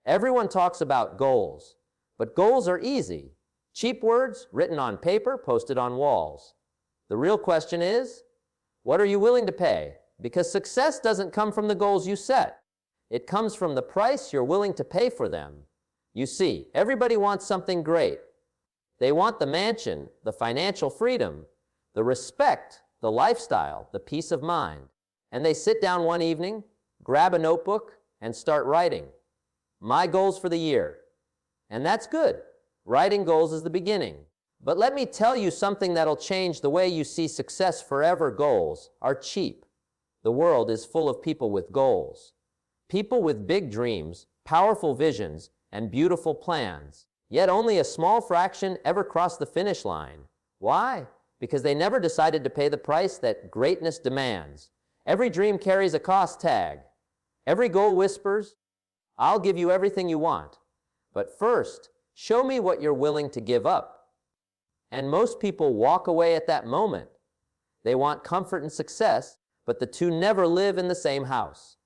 Everyone talks about goals, but goals are easy. Cheap words written on paper, posted on walls. The real question is, what are you willing to pay? Because success doesn't come from the goals you set. It comes from the price you're willing to pay for them. You see, everybody wants something great. They want the mansion, the financial freedom, the respect, the lifestyle, the peace of mind. And they sit down one evening, grab a notebook, and start writing. My goals for the year. And that's good. Writing goals is the beginning. But let me tell you something that'll change the way you see success forever. Goals are cheap. The world is full of people with goals. People with big dreams, powerful visions, and beautiful plans. Yet only a small fraction ever cross the finish line. Why? Because they never decided to pay the price that greatness demands. Every dream carries a cost tag. Every goal whispers, I'll give you everything you want. But first, show me what you're willing to give up. And most people walk away at that moment. They want comfort and success, but the two never live in the same house.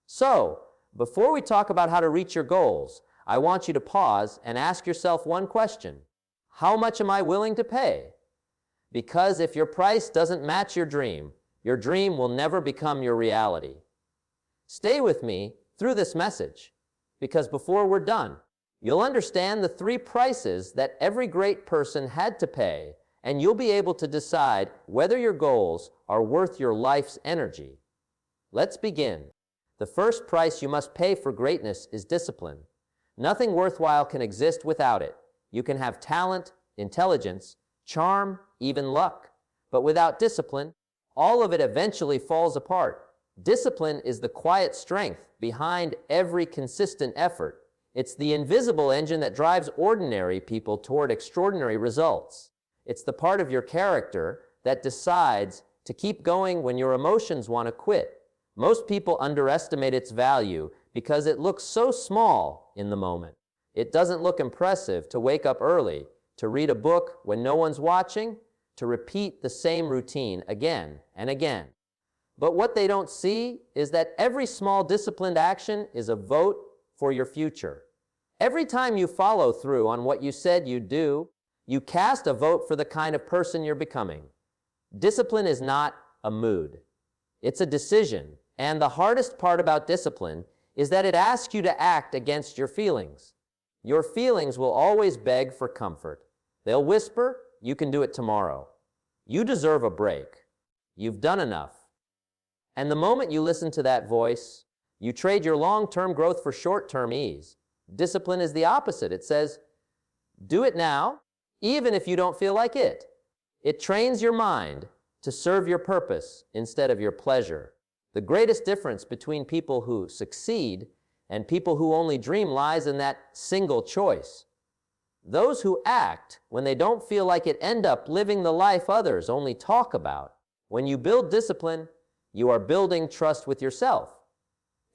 So, before we talk about how to reach your goals, I want you to pause and ask yourself one question. How much am I willing to pay? Because if your price doesn't match your dream will never become your reality. Stay with me through this message, because before we're done, you'll understand the 3 prices that every great person had to pay, and you'll be able to decide whether your goals are worth your life's energy. Let's begin. The first price you must pay for greatness is discipline. Nothing worthwhile can exist without it. You can have talent, intelligence, charm, even luck. But without discipline, all of it eventually falls apart. Discipline is the quiet strength behind every consistent effort. It's the invisible engine that drives ordinary people toward extraordinary results. It's the part of your character that decides to keep going when your emotions want to quit. Most people underestimate its value because it looks so small in the moment. It doesn't look impressive to wake up early, to read a book when no one's watching, to repeat the same routine again and again. But what they don't see is that every small disciplined action is a vote for your future. Every time you follow through on what you said you'd do, you cast a vote for the kind of person you're becoming. Discipline is not a mood. It's a decision. And the hardest part about discipline is that it asks you to act against your feelings. Your feelings will always beg for comfort. They'll whisper, you can do it tomorrow. You deserve a break. You've done enough. And the moment you listen to that voice, you trade your long-term growth for short-term ease. Discipline is the opposite. It says, do it now, even if you don't feel like it. It trains your mind to serve your purpose instead of your pleasure. The greatest difference between people who succeed and people who only dream lies in that single choice. Those who act when they don't feel like it end up living the life others only talk about. When you build discipline, you are building trust with yourself.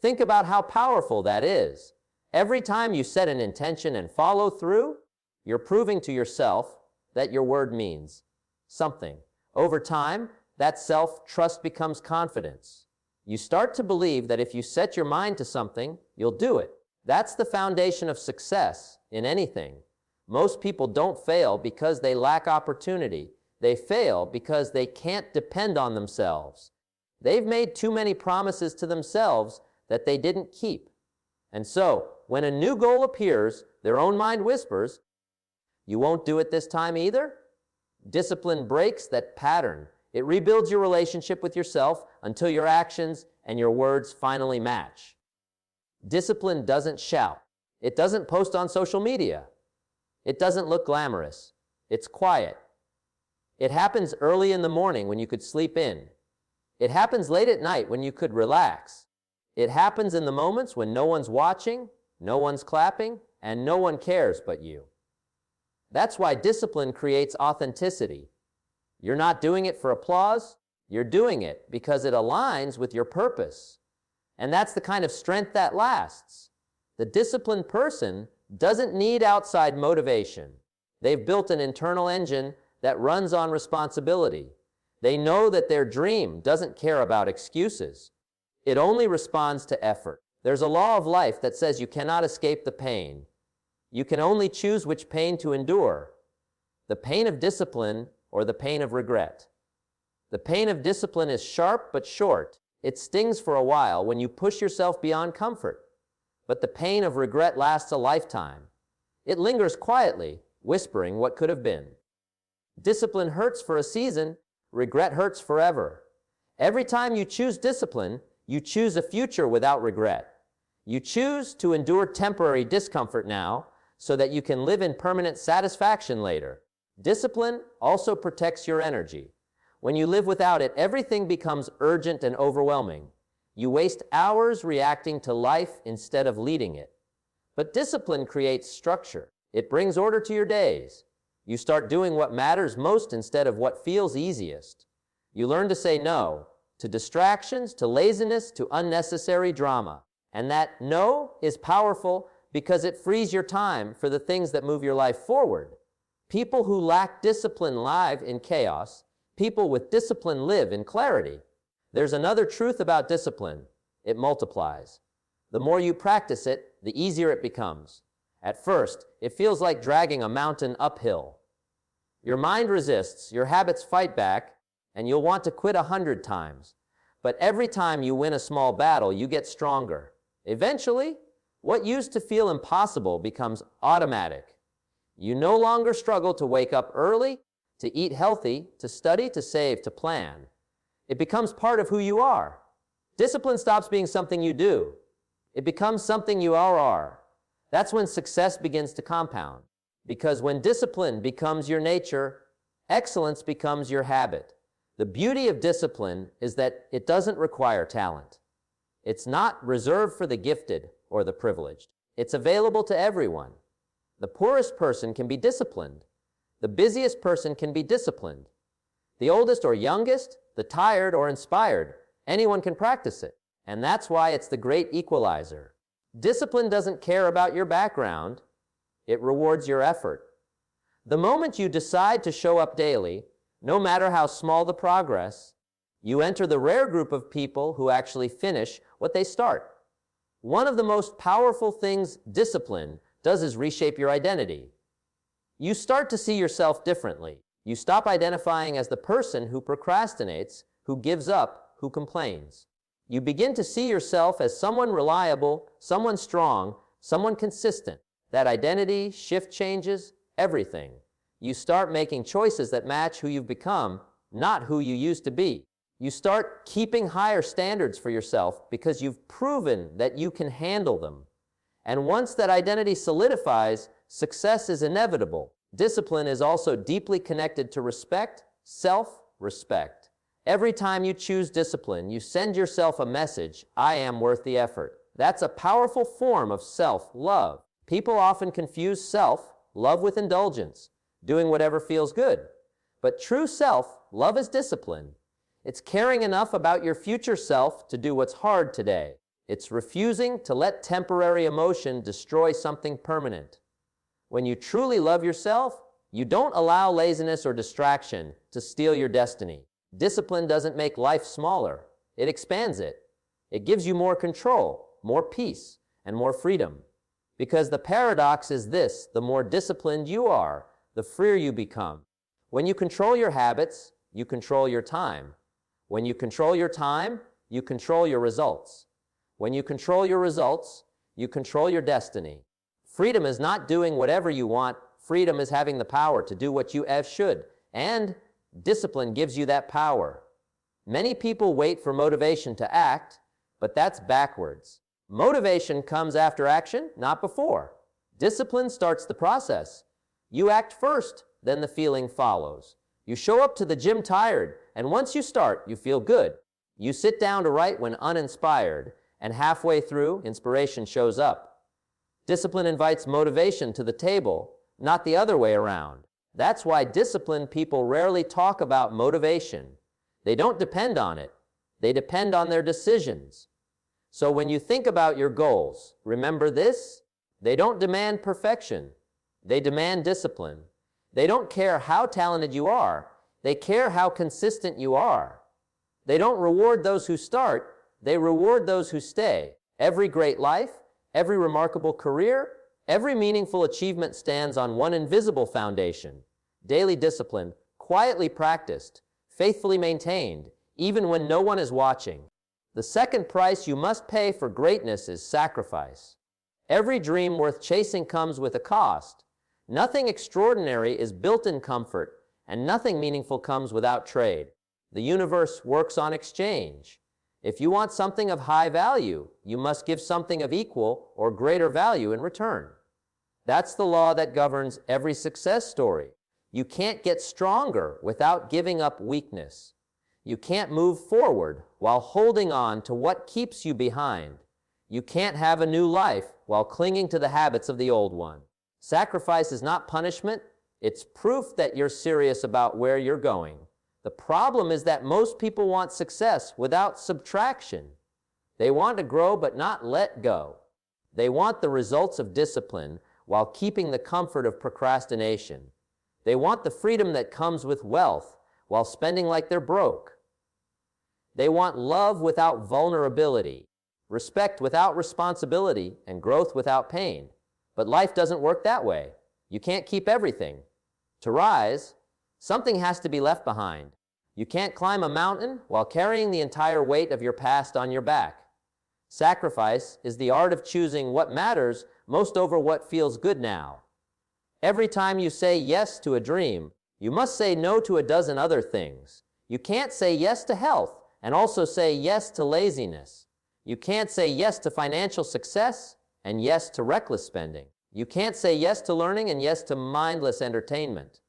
Think about how powerful that is. Every time you set an intention and follow through, you're proving to yourself that your word means something. Over time, that self-trust becomes confidence. You start to believe that if you set your mind to something, you'll do it. That's the foundation of success in anything. Most people don't fail because they lack opportunity. They fail because they can't depend on themselves. They've made too many promises to themselves that they didn't keep. And so, when a new goal appears, their own mind whispers, you won't do it this time either? Discipline breaks that pattern. It rebuilds your relationship with yourself until your actions and your words finally match. Discipline doesn't shout. It doesn't post on social media. It doesn't look glamorous. It's quiet. It happens early in the morning when you could sleep in. It happens late at night when you could relax. It happens in the moments when no one's watching, no one's clapping, and no one cares but you. That's why discipline creates authenticity. You're not doing it for applause. You're doing it because it aligns with your purpose. And that's the kind of strength that lasts. The disciplined person doesn't need outside motivation. They've built an internal engine that runs on responsibility. They know that their dream doesn't care about excuses. It only responds to effort. There's a law of life that says you cannot escape the pain. You can only choose which pain to endure, the pain of discipline or the pain of regret. The pain of discipline is sharp but short. It stings for a while when you push yourself beyond comfort. But the pain of regret lasts a lifetime. It lingers quietly, whispering what could have been. Discipline hurts for a season, regret hurts forever. Every time you choose discipline, you choose a future without regret. You choose to endure temporary discomfort now so that you can live in permanent satisfaction later. Discipline also protects your energy. When you live without it, everything becomes urgent and overwhelming. You waste hours reacting to life instead of leading it. But discipline creates structure. It brings order to your days. You start doing what matters most instead of what feels easiest. You learn to say no to distractions, to laziness, to unnecessary drama. And that no is powerful because it frees your time for the things that move your life forward. People who lack discipline live in chaos. People with discipline live in clarity. There's another truth about discipline. It multiplies. The more you practice it, the easier it becomes. At first, it feels like dragging a mountain uphill. Your mind resists, your habits fight back, and you'll want to quit 100 times. But every time you win a small battle, you get stronger. Eventually, what used to feel impossible becomes automatic. You no longer struggle to wake up early, to eat healthy, to study, to save, to plan. It becomes part of who you are. Discipline stops being something you do. It becomes something you are. That's when success begins to compound. Because when discipline becomes your nature, excellence becomes your habit. The beauty of discipline is that it doesn't require talent. It's not reserved for the gifted or the privileged. It's available to everyone. The poorest person can be disciplined. The busiest person can be disciplined. The oldest or youngest, the tired or inspired, anyone can practice it. And that's why it's the great equalizer. Discipline doesn't care about your background. It rewards your effort. The moment you decide to show up daily, no matter how small the progress, you enter the rare group of people who actually finish what they start. One of the most powerful things discipline does is reshape your identity. You start to see yourself differently. You stop identifying as the person who procrastinates, who gives up, who complains. You begin to see yourself as someone reliable, someone strong, someone consistent. That identity shift changes everything. You start making choices that match who you've become, not who you used to be. You start keeping higher standards for yourself because you've proven that you can handle them. And once that identity solidifies, success is inevitable. Discipline is also deeply connected to respect, self-respect. Every time you choose discipline, you send yourself a message, I am worth the effort. That's a powerful form of self-love. People often confuse self-love with indulgence, doing whatever feels good. But true self-love is discipline. It's caring enough about your future self to do what's hard today. It's refusing to let temporary emotion destroy something permanent. When you truly love yourself, you don't allow laziness or distraction to steal your destiny. Discipline doesn't make life smaller. It expands it. It gives you more control, more peace, and more freedom. Because the paradox is this: the more disciplined you are, the freer you become. When you control your habits, you control your time. When you control your time, you control your results. When you control your results, you control your destiny. Freedom is not doing whatever you want. Freedom is having the power to do what you should. And discipline gives you that power. Many people wait for motivation to act, but that's backwards. Motivation comes after action, not before. Discipline starts the process. You act first, then the feeling follows. You show up to the gym tired, and once you start, you feel good. You sit down to write when uninspired, and halfway through, inspiration shows up. Discipline invites motivation to the table, not the other way around. That's why disciplined people rarely talk about motivation. They don't depend on it. They depend on their decisions. So when you think about your goals, remember this: they don't demand perfection. They demand discipline. They don't care how talented you are. They care how consistent you are. They don't reward those who start. They reward those who stay. Every great life, every remarkable career, every meaningful achievement stands on one invisible foundation: daily discipline, quietly practiced, faithfully maintained, even when no one is watching. The second price you must pay for greatness is sacrifice. Every dream worth chasing comes with a cost. Nothing extraordinary is built in comfort, and nothing meaningful comes without trade. The universe works on exchange. If you want something of high value, you must give something of equal or greater value in return. That's the law that governs every success story. You can't get stronger without giving up weakness. You can't move forward while holding on to what keeps you behind. You can't have a new life while clinging to the habits of the old one. Sacrifice is not punishment. It's proof that you're serious about where you're going. The problem is that most people want success without subtraction. They want to grow but not let go. They want the results of discipline while keeping the comfort of procrastination. They want the freedom that comes with wealth while spending like they're broke. They want love without vulnerability, respect without responsibility, and growth without pain. But life doesn't work that way. You can't keep everything. To rise, something has to be left behind. You can't climb a mountain while carrying the entire weight of your past on your back. Sacrifice is the art of choosing what matters most over what feels good now. Every time you say yes to a dream, you must say no to a dozen other things. You can't say yes to health and also say yes to laziness. You can't say yes to financial success and yes to reckless spending. You can't say yes to learning and yes to mindless entertainment.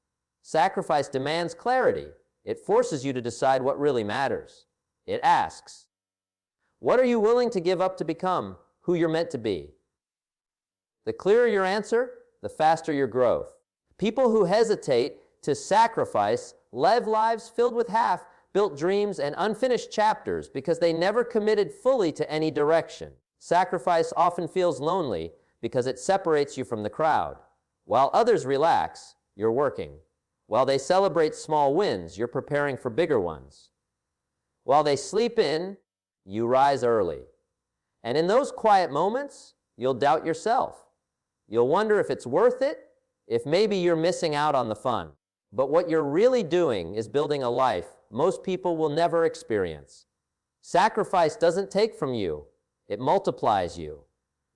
Sacrifice demands clarity. It forces you to decide what really matters. It asks, what are you willing to give up to become who you're meant to be? The clearer your answer, the faster your growth. People who hesitate to sacrifice live lives filled with half-built dreams and unfinished chapters because they never committed fully to any direction. Sacrifice often feels lonely because it separates you from the crowd. While others relax, you're working. While they celebrate small wins, you're preparing for bigger ones. While they sleep in, you rise early. And in those quiet moments, you'll doubt yourself. You'll wonder if it's worth it, if maybe you're missing out on the fun. But what you're really doing is building a life most people will never experience. Sacrifice doesn't take from you, it multiplies you.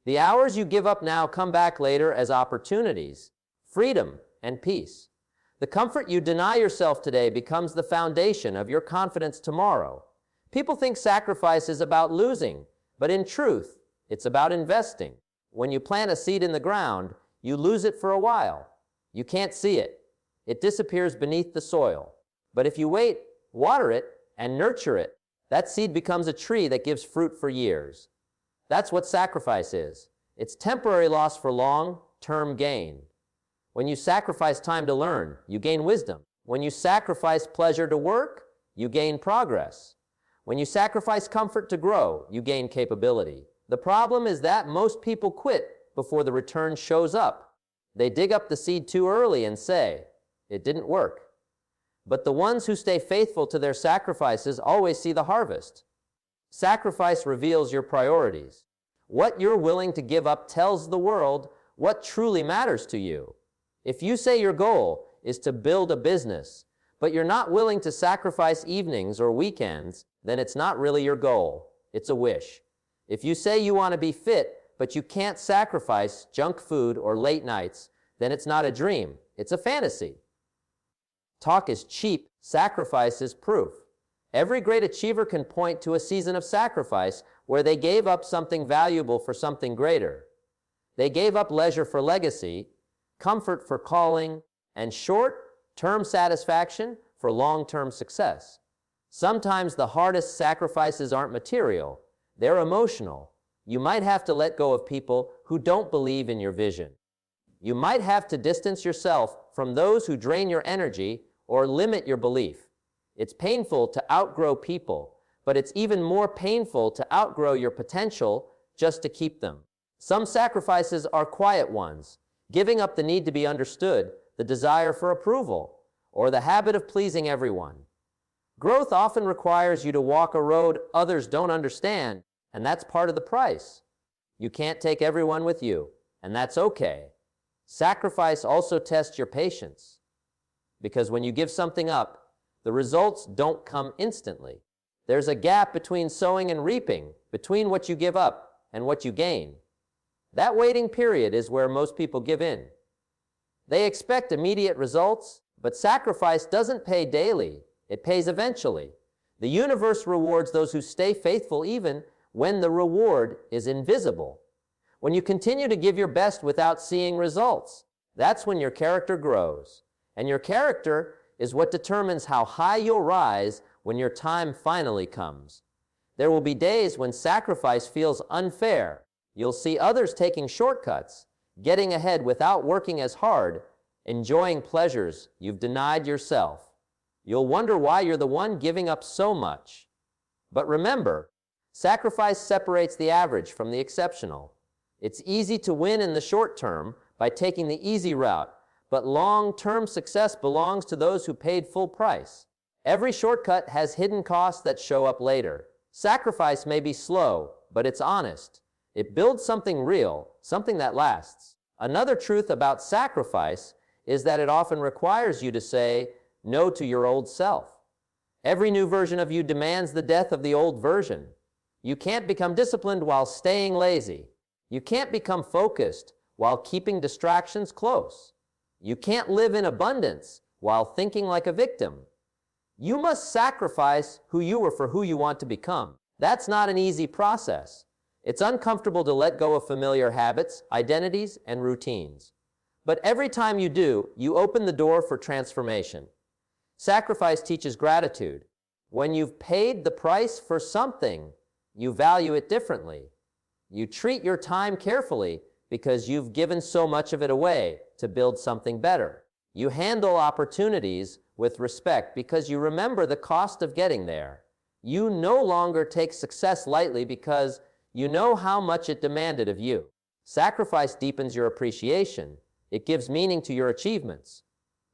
The hours you give up now come back later as opportunities, freedom, and peace. The comfort you deny yourself today becomes the foundation of your confidence tomorrow. People think sacrifice is about losing, but in truth, it's about investing. When you plant a seed in the ground, you lose it for a while. You can't see it. It disappears beneath the soil. But if you wait, water it, and nurture it, that seed becomes a tree that gives fruit for years. That's what sacrifice is. It's temporary loss for long-term gain. When you sacrifice time to learn, you gain wisdom. When you sacrifice pleasure to work, you gain progress. When you sacrifice comfort to grow, you gain capability. The problem is that most people quit before the return shows up. They dig up the seed too early and say, it didn't work. But the ones who stay faithful to their sacrifices always see the harvest. Sacrifice reveals your priorities. What you're willing to give up tells the world what truly matters to you. If you say your goal is to build a business, but you're not willing to sacrifice evenings or weekends, then it's not really your goal. It's a wish. If you say you want to be fit, but you can't sacrifice junk food or late nights, then it's not a dream. It's a fantasy. Talk is cheap. Sacrifice is proof. Every great achiever can point to a season of sacrifice where they gave up something valuable for something greater. They gave up leisure for legacy, comfort for calling, and short-term satisfaction for long-term success. Sometimes the hardest sacrifices aren't material. They're emotional. You might have to let go of people who don't believe in your vision. You might have to distance yourself from those who drain your energy or limit your belief. It's painful to outgrow people, but it's even more painful to outgrow your potential just to keep them. Some sacrifices are quiet ones, giving up the need to be understood, the desire for approval, or the habit of pleasing everyone. Growth often requires you to walk a road others don't understand, and that's part of the price. You can't take everyone with you, and that's okay. Sacrifice also tests your patience, because when you give something up, the results don't come instantly. There's a gap between sowing and reaping, between what you give up and what you gain. That waiting period is where most people give in. They expect immediate results, but sacrifice doesn't pay daily. It pays eventually. The universe rewards those who stay faithful even when the reward is invisible. When you continue to give your best without seeing results, that's when your character grows. And your character is what determines how high you'll rise when your time finally comes. There will be days when sacrifice feels unfair. You'll see others taking shortcuts, getting ahead without working as hard, enjoying pleasures you've denied yourself. You'll wonder why you're the one giving up so much. But remember, sacrifice separates the average from the exceptional. It's easy to win in the short term by taking the easy route, but long-term success belongs to those who paid full price. Every shortcut has hidden costs that show up later. Sacrifice may be slow, but it's honest. It builds something real, something that lasts. Another truth about sacrifice is that it often requires you to say no to your old self. Every new version of you demands the death of the old version. You can't become disciplined while staying lazy. You can't become focused while keeping distractions close. You can't live in abundance while thinking like a victim. You must sacrifice who you were for who you want to become. That's not an easy process. It's uncomfortable to let go of familiar habits, identities, and routines. But every time you do, you open the door for transformation. Sacrifice teaches gratitude. When you've paid the price for something, you value it differently. You treat your time carefully because you've given so much of it away to build something better. You handle opportunities with respect because you remember the cost of getting there. You no longer take success lightly because you know how much it demanded of you. Sacrifice deepens your appreciation. It gives meaning to your achievements.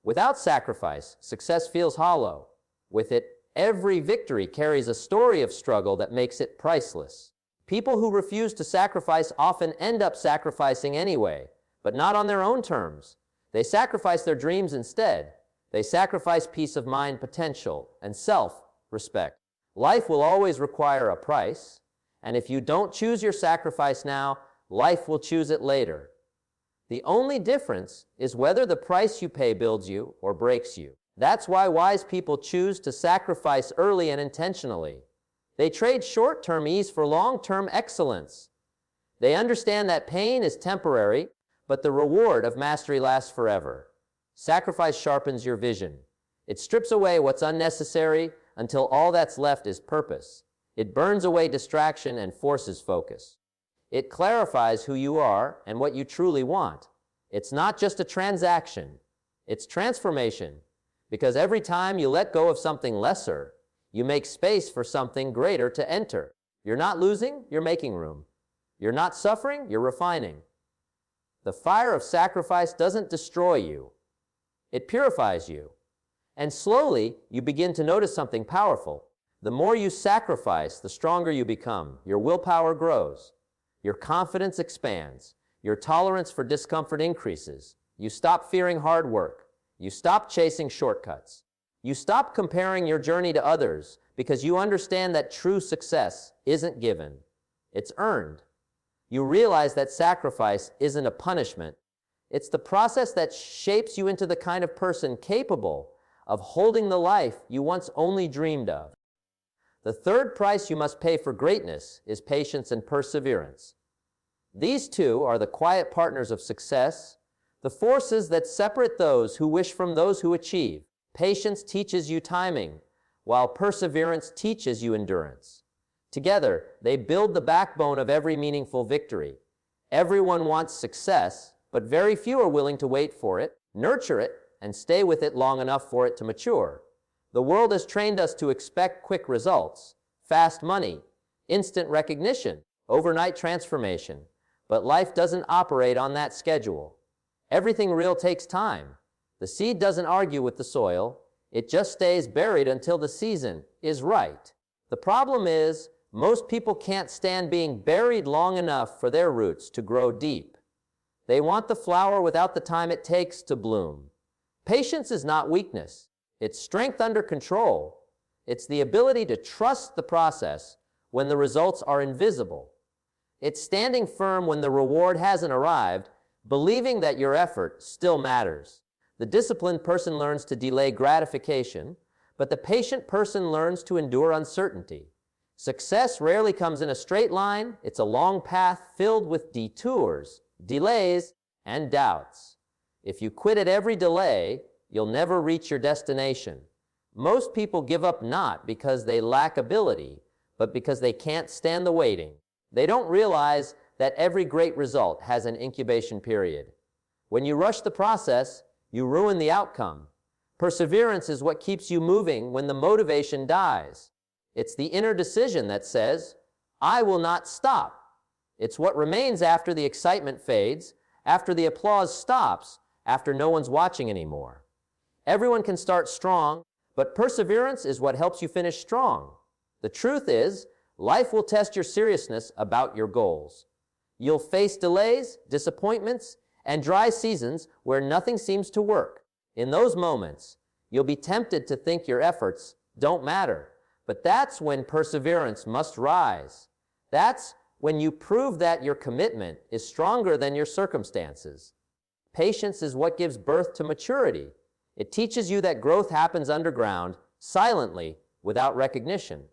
Without sacrifice, success feels hollow. With it, every victory carries a story of struggle that makes it priceless. People who refuse to sacrifice often end up sacrificing anyway, but not on their own terms. They sacrifice their dreams instead. They sacrifice peace of mind, potential, and self-respect. Life will always require a price, and if you don't choose your sacrifice now, life will choose it later. The only difference is whether the price you pay builds you or breaks you. That's why wise people choose to sacrifice early and intentionally. They trade short-term ease for long-term excellence. They understand that pain is temporary, but the reward of mastery lasts forever. Sacrifice sharpens your vision. It strips away what's unnecessary until all that's left is purpose. It burns away distraction and forces focus. It clarifies who you are and what you truly want. It's not just a transaction. It's transformation. Because every time you let go of something lesser, you make space for something greater to enter. You're not losing, you're making room. You're not suffering, you're refining. The fire of sacrifice doesn't destroy you. It purifies you. And slowly, you begin to notice something powerful. The more you sacrifice, the stronger you become. Your willpower grows. Your confidence expands. Your tolerance for discomfort increases. You stop fearing hard work. You stop chasing shortcuts. You stop comparing your journey to others because you understand that true success isn't given. It's earned. You realize that sacrifice isn't a punishment. It's the process that shapes you into the kind of person capable of holding the life you once only dreamed of. The third price you must pay for greatness is patience and perseverance. These two are the quiet partners of success, the forces that separate those who wish from those who achieve. Patience teaches you timing, while perseverance teaches you endurance. Together, they build the backbone of every meaningful victory. Everyone wants success, but very few are willing to wait for it, nurture it, and stay with it long enough for it to mature. The world has trained us to expect quick results, fast money, instant recognition, overnight transformation. But life doesn't operate on that schedule. Everything real takes time. The seed doesn't argue with the soil. It just stays buried until the season is right. The problem is, Most people can't stand being buried long enough for their roots to grow deep. They want the flower without the time it takes to bloom. Patience is not weakness. It's strength under control. It's the ability to trust the process when the results are invisible. It's standing firm when the reward hasn't arrived, believing that your effort still matters. The disciplined person learns to delay gratification, but the patient person learns to endure uncertainty. Success rarely comes in a straight line. It's a long path filled with detours, delays, and doubts. If you quit at every delay, you'll never reach your destination. Most people give up not because they lack ability, but because they can't stand the waiting. They don't realize that every great result has an incubation period. When you rush the process, you ruin the outcome. Perseverance is what keeps you moving when the motivation dies. It's the inner decision that says, I will not stop. It's what remains after the excitement fades, after the applause stops, after no one's watching anymore. Everyone can start strong, but perseverance is what helps you finish strong. The truth is, life will test your seriousness about your goals. You'll face delays, disappointments, and dry seasons where nothing seems to work. In those moments, you'll be tempted to think your efforts don't matter. But that's when perseverance must rise. That's when you prove that your commitment is stronger than your circumstances. Patience is what gives birth to maturity. It teaches you that growth happens underground, silently, without recognition.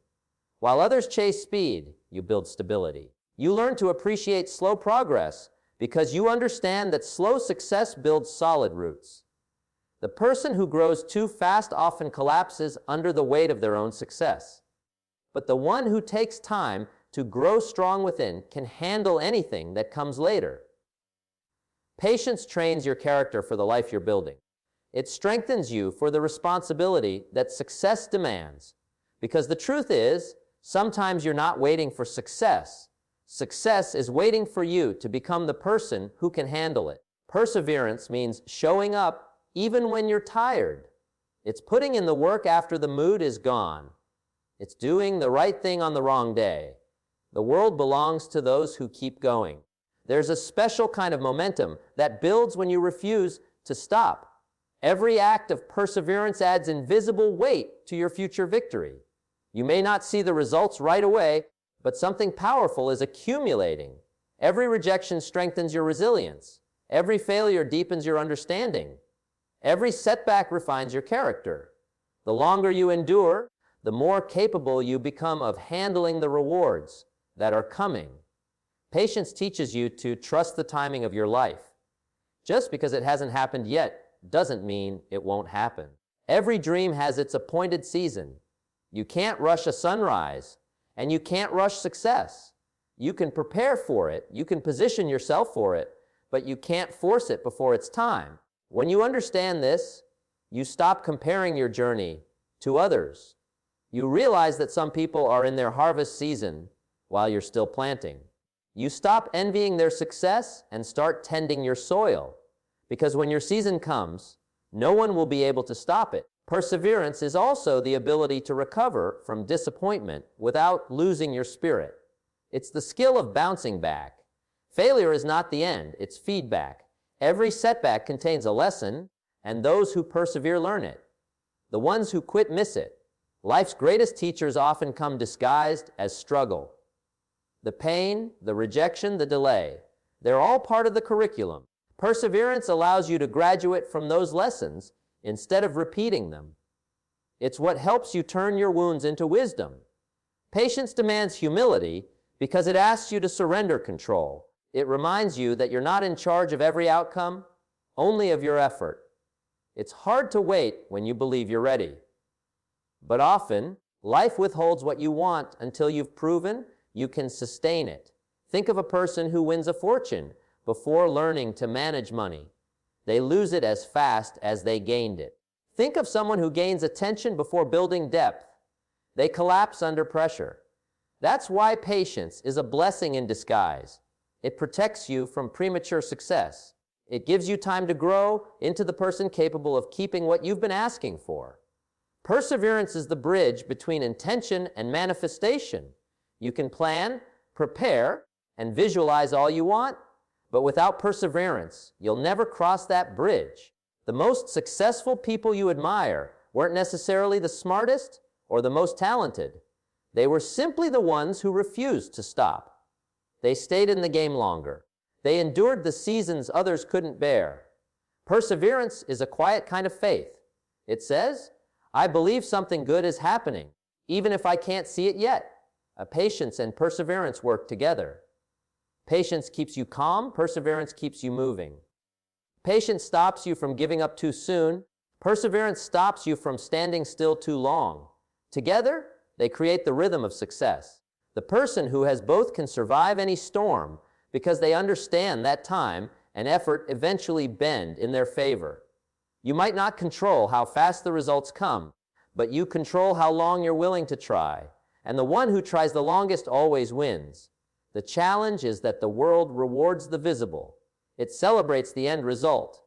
While others chase speed, you build stability. You learn to appreciate slow progress because you understand that slow success builds solid roots. The person who grows too fast often collapses under the weight of their own success. But the one who takes time to grow strong within can handle anything that comes later. Patience trains your character for the life you're building. It strengthens you for the responsibility that success demands. Because the truth is, sometimes you're not waiting for success. Success is waiting for you to become the person who can handle it. Perseverance means showing up even when you're tired. It's putting in the work after the mood is gone. It's doing the right thing on the wrong day. The world belongs to those who keep going. There's a special kind of momentum that builds when you refuse to stop. Every act of perseverance adds invisible weight to your future victory. You may not see the results right away, but something powerful is accumulating. Every rejection strengthens your resilience. Every failure deepens your understanding. Every setback refines your character. The longer you endure, the more capable you become of handling the rewards that are coming. Patience teaches you to trust the timing of your life. Just because it hasn't happened yet doesn't mean it won't happen. Every dream has its appointed season. You can't rush a sunrise, and you can't rush success. You can prepare for it, you can position yourself for it, but you can't force it before it's time. When you understand this, you stop comparing your journey to others. You realize that some people are in their harvest season while you're still planting. You stop envying their success and start tending your soil. Because when your season comes, no one will be able to stop it. Perseverance is also the ability to recover from disappointment without losing your spirit. It's the skill of bouncing back. Failure is not the end, it's feedback. Every setback contains a lesson, and those who persevere learn it. The ones who quit miss it. Life's greatest teachers often come disguised as struggle. The pain, the rejection, the delay, they're all part of the curriculum. Perseverance allows you to graduate from those lessons instead of repeating them. It's what helps you turn your wounds into wisdom. Patience demands humility because it asks you to surrender control. It reminds you that you're not in charge of every outcome, only of your effort. It's hard to wait when you believe you're ready. But often, life withholds what you want until you've proven you can sustain it. Think of a person who wins a fortune before learning to manage money. They lose it as fast as they gained it. Think of someone who gains attention before building depth. They collapse under pressure. That's why patience is a blessing in disguise. It protects you from premature success. It gives you time to grow into the person capable of keeping what you've been asking for. Perseverance is the bridge between intention and manifestation. You can plan, prepare, and visualize all you want, but without perseverance, you'll never cross that bridge. The most successful people you admire weren't necessarily the smartest or the most talented. They were simply the ones who refused to stop. They stayed in the game longer. They endured the seasons others couldn't bear. Perseverance is a quiet kind of faith. It says, I believe something good is happening, even if I can't see it yet. Patience and perseverance work together. Patience keeps you calm, perseverance keeps you moving. Patience stops you from giving up too soon. Perseverance stops you from standing still too long. Together, they create the rhythm of success. The person who has both can survive any storm because they understand that time and effort eventually bend in their favor. You might not control how fast the results come, but you control how long you're willing to try. And the one who tries the longest always wins. The challenge is that the world rewards the visible. It celebrates the end result,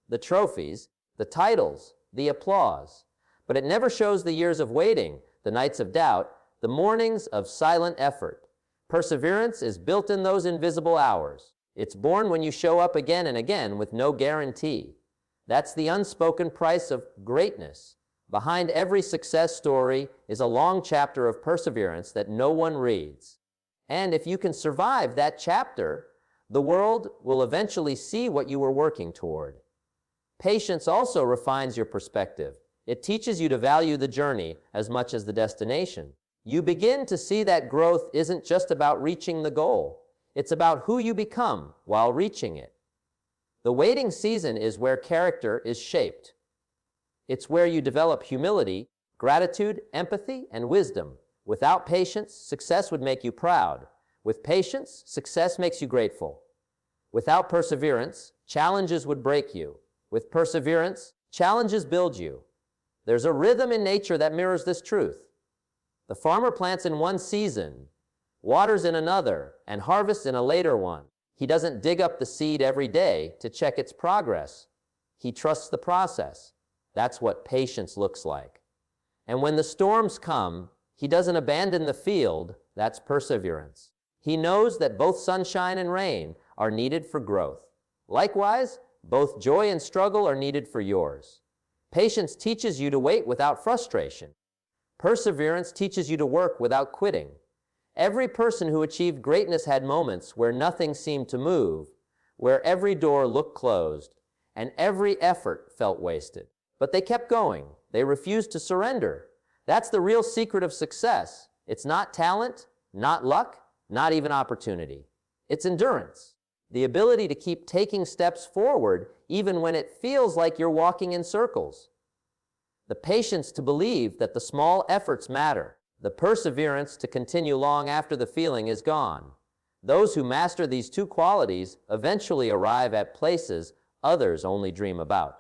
the trophies, the titles, the applause. But it never shows the years of waiting, the nights of doubt, the mornings of silent effort. Perseverance is built in those invisible hours. It's born when you show up again and again with no guarantee. That's the unspoken price of greatness. Behind every success story is a long chapter of perseverance that no one reads. And if you can survive that chapter, the world will eventually see what you were working toward. Patience also refines your perspective. It teaches you to value the journey as much as the destination. You begin to see that growth isn't just about reaching the goal. It's about who you become while reaching it. The waiting season is where character is shaped. It's where you develop humility, gratitude, empathy, and wisdom. Without patience, success would make you proud. With patience, success makes you grateful. Without perseverance, challenges would break you. With perseverance, challenges build you. There's a rhythm in nature that mirrors this truth. The farmer plants in one season, waters in another, and harvests in a later one. He doesn't dig up the seed every day to check its progress. He trusts the process. That's what patience looks like. And when the storms come, he doesn't abandon the field. That's perseverance. He knows that both sunshine and rain are needed for growth. Likewise, both joy and struggle are needed for yours. Patience teaches you to wait without frustration. Perseverance teaches you to work without quitting. Every person who achieved greatness had moments where nothing seemed to move, where every door looked closed, and every effort felt wasted. But they kept going. They refused to surrender. That's the real secret of success. It's not talent, not luck, not even opportunity. It's endurance. The ability to keep taking steps forward even when it feels like you're walking in circles. The patience to believe that the small efforts matter. The perseverance to continue long after the feeling is gone. Those who master these two qualities eventually arrive at places others only dream about.